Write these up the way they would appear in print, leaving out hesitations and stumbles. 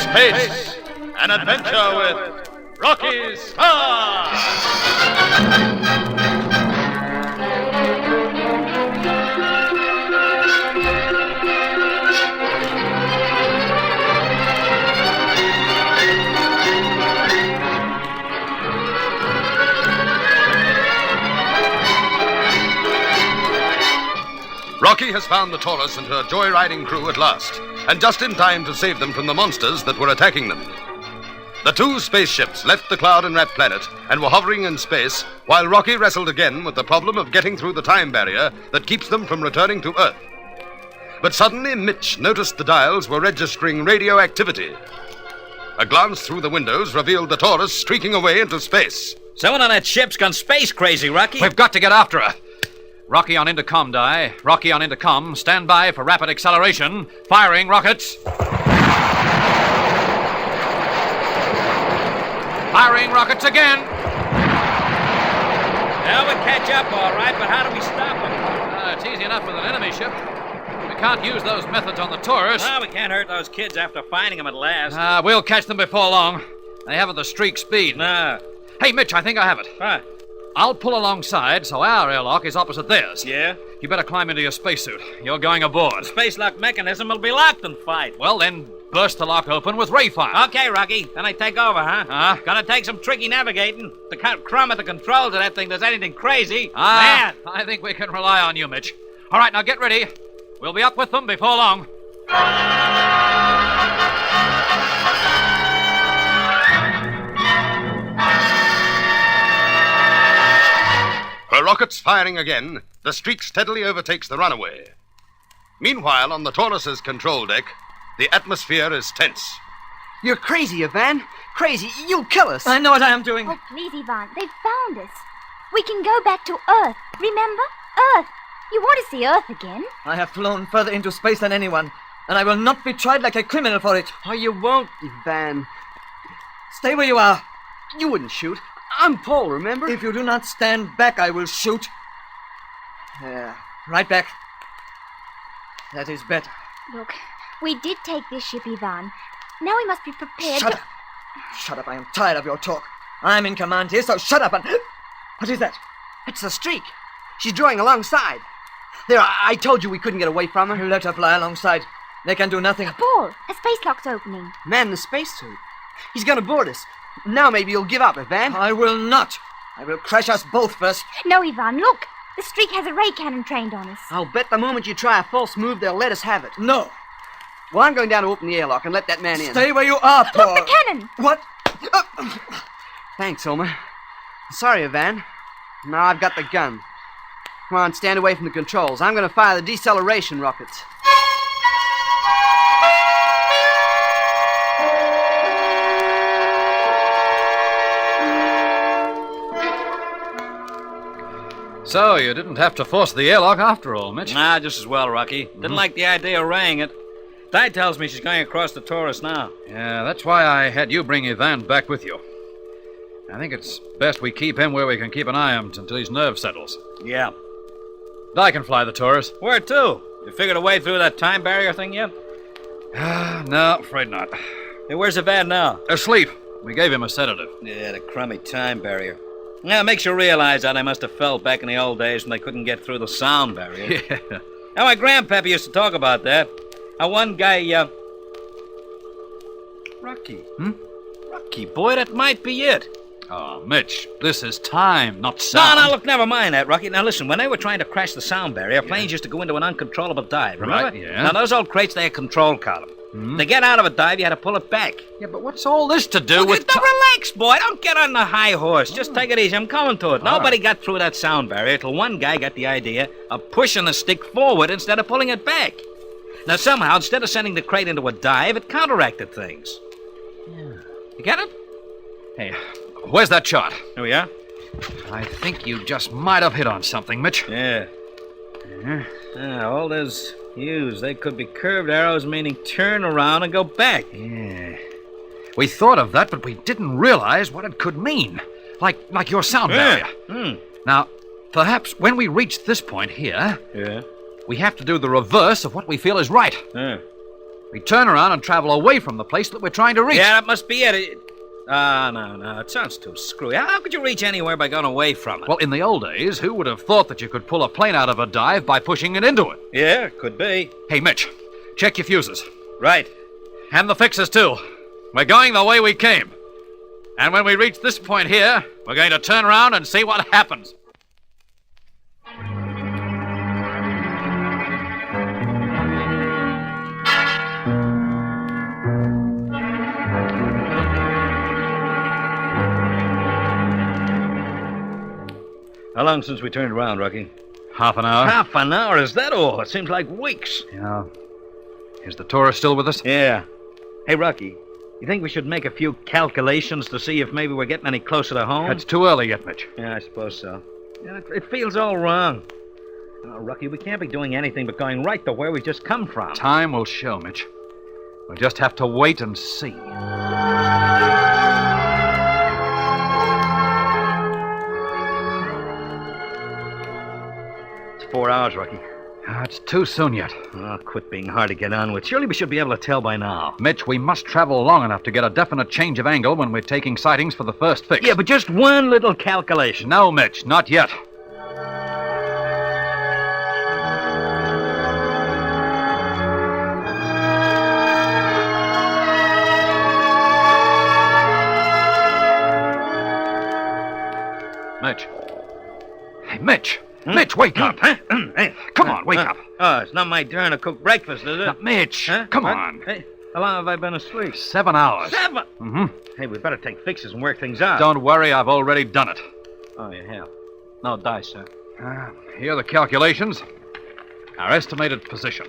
space, an adventure with Rocky Starr! Rocky has found the Taurus and her joyriding crew at last, and just in time to save them from the monsters that were attacking them. The two spaceships left the cloud-enwrapped planet and were hovering in space while Rocky wrestled again with the problem of getting through the time barrier that keeps them from returning to Earth. But suddenly Mitch noticed the dials were registering radioactivity. A glance through the windows revealed the Taurus streaking away into space. Someone on that ship's gone space crazy, Rocky. We've got to get after her. Rocky on intercom, Di. Rocky on intercom. Stand by for rapid acceleration. Firing rockets. Firing rockets again. Now we'll catch up, all right, but how do we stop them? It's easy enough with an enemy ship. We can't use those methods on the Taurus. No, we can't hurt those kids after finding them at last. We'll catch them before long. They haven't the streak speed. No. Hey, Mitch, I think I have it. What? I'll pull alongside so our airlock is opposite theirs. Yeah? You better climb into your spacesuit. You're going aboard. The space lock mechanism will be locked and fight. Well, then burst the lock open with ray fire. Okay, Rocky. Then I take over, huh? Gonna take some tricky navigating. The crumb at the controls of that thing does anything crazy. Man! I think we can rely on you, Mitch. All right, now get ready. We'll be up with them before long. Her rockets firing again, the streak steadily overtakes the runaway. Meanwhile, on the Taurus's control deck, the atmosphere is tense. You're crazy, Ivan. Crazy. You'll kill us. I know what I am doing. Oh, please, Ivan. They've found us. We can go back to Earth. Remember? Earth. You want to see Earth again? I have flown further into space than anyone, and I will not be tried like a criminal for it. Oh, you won't, Ivan. Stay where you are. You wouldn't shoot. I'm Paul, remember? If you do not stand back, I will shoot. Yeah, right back. That is better. Look, we did take this ship, Ivan. Now we must be prepared. Shut up. Shut up. I am tired of your talk. I'm in command here, so shut up and... What is that? It's the streak. She's drawing alongside. There, I told you we couldn't get away from her. Let her fly alongside. They can do nothing. Paul, a space lock's opening. Man in the spacesuit. He's gonna board us. Now maybe you'll give up, Ivan. I will not. I will crash us both first. No, Ivan, look. The streak has a ray cannon trained on us. I'll bet the moment you try a false move, they'll let us have it. No. Well, I'm going down to open the airlock and let that man in. Stay where you are, Paul. Look, the cannon. What? Thanks, Homer. Sorry, Ivan. Now I've got the gun. Come on, stand away from the controls. I'm going to fire the deceleration rockets. So, you didn't have to force the airlock after all, Mitch. Nah, just as well, Rocky. Didn't like the idea of raying it. Di tells me she's going across the Taurus now. Yeah, that's why I had you bring Ivan back with you. I think it's best we keep him where we can keep an eye on him until his nerve settles. Yeah. I can fly the Taurus. Where to? You figured a way through that time barrier thing yet? No, afraid not. Hey, where's Ivan now? Asleep. We gave him a sedative. Yeah, the crummy time barrier. Now, it makes you realize how they must have felt back in the old days when they couldn't get through the sound barrier. Yeah. Now, my grandpappy used to talk about that. How one guy, Rocky. Rocky, boy, that might be it. Oh, Mitch, this is time, not sound. No, look, never mind that, Rocky. Now, listen, when they were trying to crash the sound barrier, planes used to go into an uncontrollable dive, remember? Right, yeah. Now, those old crates, they had control column. To get out of a dive, you had to pull it back. Yeah, but what's all this to do with... Relax, boy. Don't get on the high horse. Just take it easy. I'm coming to it. Nobody got through that sound barrier till one guy got the idea of pushing the stick forward instead of pulling it back. Now, somehow, instead of sending the crate into a dive, it counteracted things. Yeah. You get it? Hey, where's that chart? Here we are. I think you just might have hit on something, Mitch. Yeah. All those U's, they could be curved arrows meaning turn around and go back. Yeah. We thought of that, but we didn't realize what it could mean. Like your sound barrier. Now, perhaps when we reach this point here, we have to do the reverse of what we feel is right. We turn around and travel away from the place that we're trying to reach. Yeah, that must be it. No. It sounds too screwy. How could you reach anywhere by going away from it? Well, in the old days, who would have thought that you could pull a plane out of a dive by pushing it into it? Yeah, could be. Hey, Mitch, check your fuses. Right. And the fixes, too. We're going the way we came. And when we reach this point here, we're going to turn around and see what happens. How long since we turned around, Rocky? Half an hour. Half an hour? Is that all? It seems like weeks. Yeah. Is the tourist still with us? Yeah. Hey, Rocky, you think we should make a few calculations to see if maybe we're getting any closer to home? It's too early yet, Mitch. Yeah, I suppose so. Yeah, it feels all wrong. Oh, Rocky, we can't be doing anything but going right to where we just come from. Time will show, Mitch. We'll just have to wait and see. It's 4 hours, Rocky. It's too soon yet. Oh, quit being hard to get on with. Surely we should be able to tell by now. Mitch, we must travel long enough to get a definite change of angle when we're taking sightings for the first fix. Yeah, but just one little calculation. No, Mitch, not yet. Mitch. Hey, Mitch! Mitch, wake up! Hey, Come on, wake up. Oh, it's not my turn to cook breakfast, is it? Now, Mitch, Huh? come What? on. Hey, how long have I been asleep? 7 hours. 7? Mm-hmm. Hey, we better take fixes and work things out. Don't worry, I've already done it. Oh, you have? No dice, sir. Here are the calculations. Our estimated position.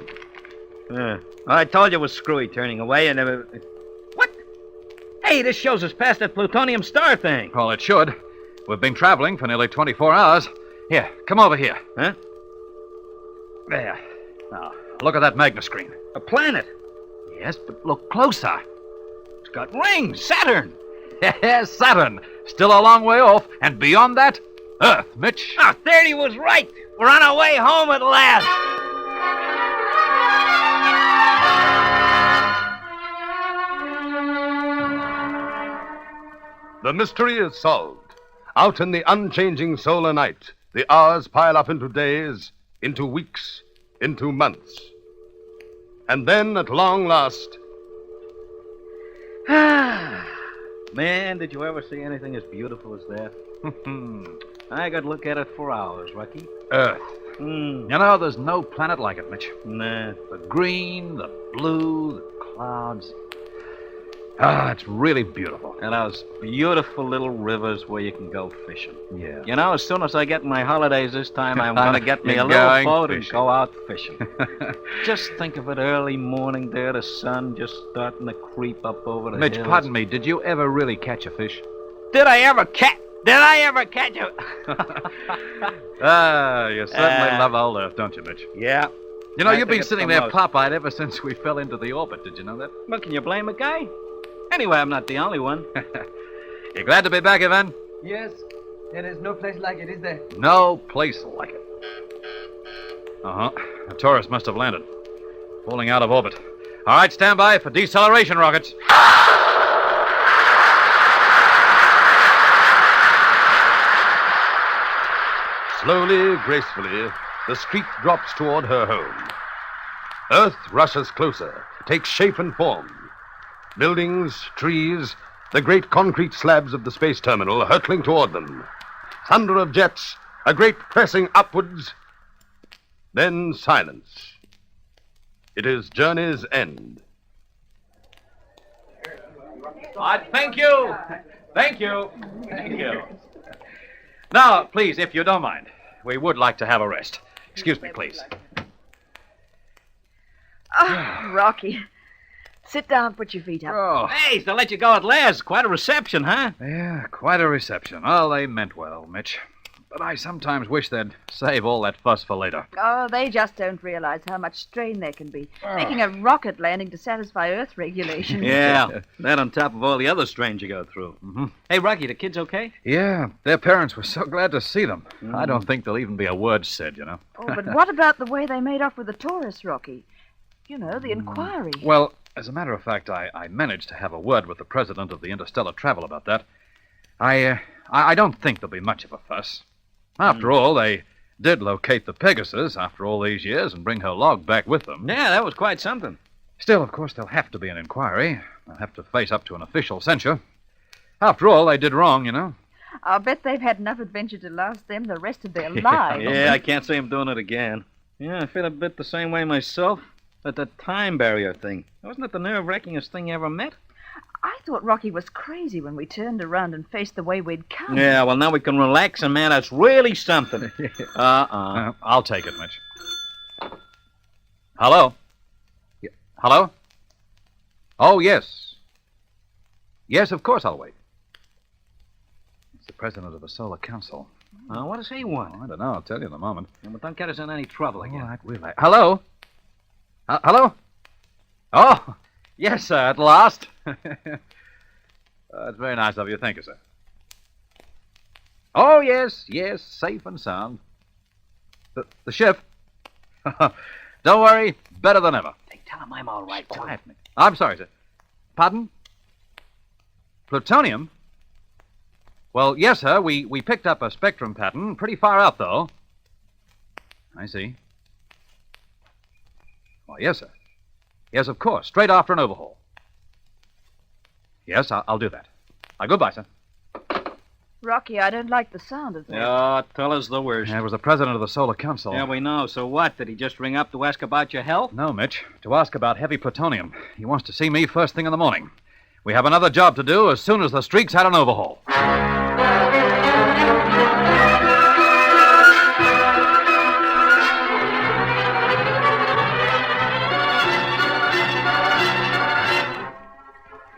Yeah. Well, I told you it was screwy turning away and... What? Hey, this shows us past that plutonium star thing. Well, it should. We've been traveling for nearly 24 hours. Here, come over here. Huh? There. Now, look at that magna screen. A planet. Yes, but look closer. It's got rings. Saturn. Yes, Saturn. Still a long way off. And beyond that, Earth, Mitch. Oh, 30 was right. We're on our way home at last. The mystery is solved. Out in the unchanging solar night, the hours pile up into days, into weeks, into months. And then, at long last... Man, did you ever see anything as beautiful as that? I could look at it for hours, Rocky. Earth. Hmm. You know, there's no planet like it, Mitch. Nah. The green, the blue, the clouds. Ah, it's really beautiful. And those beautiful little rivers where you can go fishing. Yeah. You know, as soon as I get my holidays this time, I'm going to get me a You're little going boat fishing. and go out fishing. Just think of it early morning there, the sun just starting to creep up over the Mitch, hills. pardon me, did you ever really catch a fish? Did I ever catch you? Ah, you certainly love old Earth, don't you, Mitch? Yeah. You know, I you've think been it's sitting the there most. pop-eyed ever since we fell into the orbit. Did you know that? Well, can you blame a guy? Anyway, I'm not the only one. You glad to be back, Ivan? Yes. There is no place like it, is there? No place like it. Uh-huh. The tourist must have landed. Falling out of orbit. All right, stand by for deceleration rockets. Slowly, gracefully, the street drops toward her home. Earth rushes closer, takes shape and form. Buildings, trees, the great concrete slabs of the space terminal hurtling toward them. Thunder of jets, a great pressing upwards. Then silence. It is journey's end. Thank you. Thank you. Thank you. Now, please, if you don't mind, we would like to have a rest. Excuse me, please. Oh, Rocky. Sit down, put your feet up. Oh, Hey, they'll let you go at last. Quite a reception, huh? yeah, quite a reception. Oh, they meant well, Mitch. But I sometimes wish they'd save all that fuss for later. Oh, they just don't realize how much strain there can be. Making a rocket landing to satisfy Earth regulations. Yeah, that on top of all the other strains you go through. Mhm. Hey, Rocky, the kids okay? Yeah, their parents were so glad to see them. I don't think there'll even be a word said, you know. Oh, but what about the way they made off with the tourists, Rocky? You know, the inquiry. Well, as a matter of fact, I managed to have a word with the president of the Interstellar Travel about that. I don't think there'll be much of a fuss. After all, they did locate the Pegasus after all these years and bring her log back with them. Yeah, that was quite something. Still, of course, there'll have to be an inquiry. They'll have to face up to an official censure. After all, they did wrong, you know. I'll bet they've had enough adventure to last them the rest of their lives. Yeah, I can't see him doing it again. Yeah, I feel a bit the same way myself. But the time barrier thing. Wasn't it the nerve-wrackingest thing you ever met? I thought Rocky was crazy when we turned around and faced the way we'd come. Yeah, well, now we can relax, and man, that's really something. I'll take it, Mitch. Hello? Hello? Oh, yes. Yes, of course I'll wait. It's the president of the Solar Council. What does he want? Oh, I don't know. I'll tell you in a moment. Yeah, but don't get us in any trouble again. All right, we'll... Hello? Hello? Oh, yes, sir, at last. That's very nice of you. Thank you, sir. Oh, yes, safe and sound. The ship? Don't worry, better than ever. Hey, tell him I'm all right, too. Quiet, Nick. I'm sorry, sir. Pardon? Plutonium? Well, yes, sir, we picked up a spectrum pattern, pretty far out, though. I see. Well, yes, sir. Yes, of course, straight after an overhaul. Yes, I'll do that. Goodbye, sir. Rocky, I don't like the sound of that. Yeah, tell us the worst. Yeah, it was the president of the Solar Council. Yeah, we know. So what? Did he just ring up to ask about your health? No, Mitch. To ask about heavy plutonium. He wants to see me first thing in the morning. We have another job to do as soon as the streak's had an overhaul.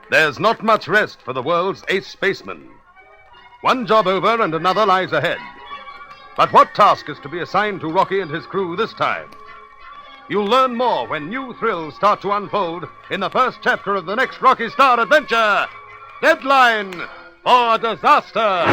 There's not much rest for the world's ace spaceman. One job over and another lies ahead. But what task is to be assigned to Rocky and his crew this time? You'll learn more when new thrills start to unfold in the first chapter of the next Rocky Starr adventure. Deadline for Disaster!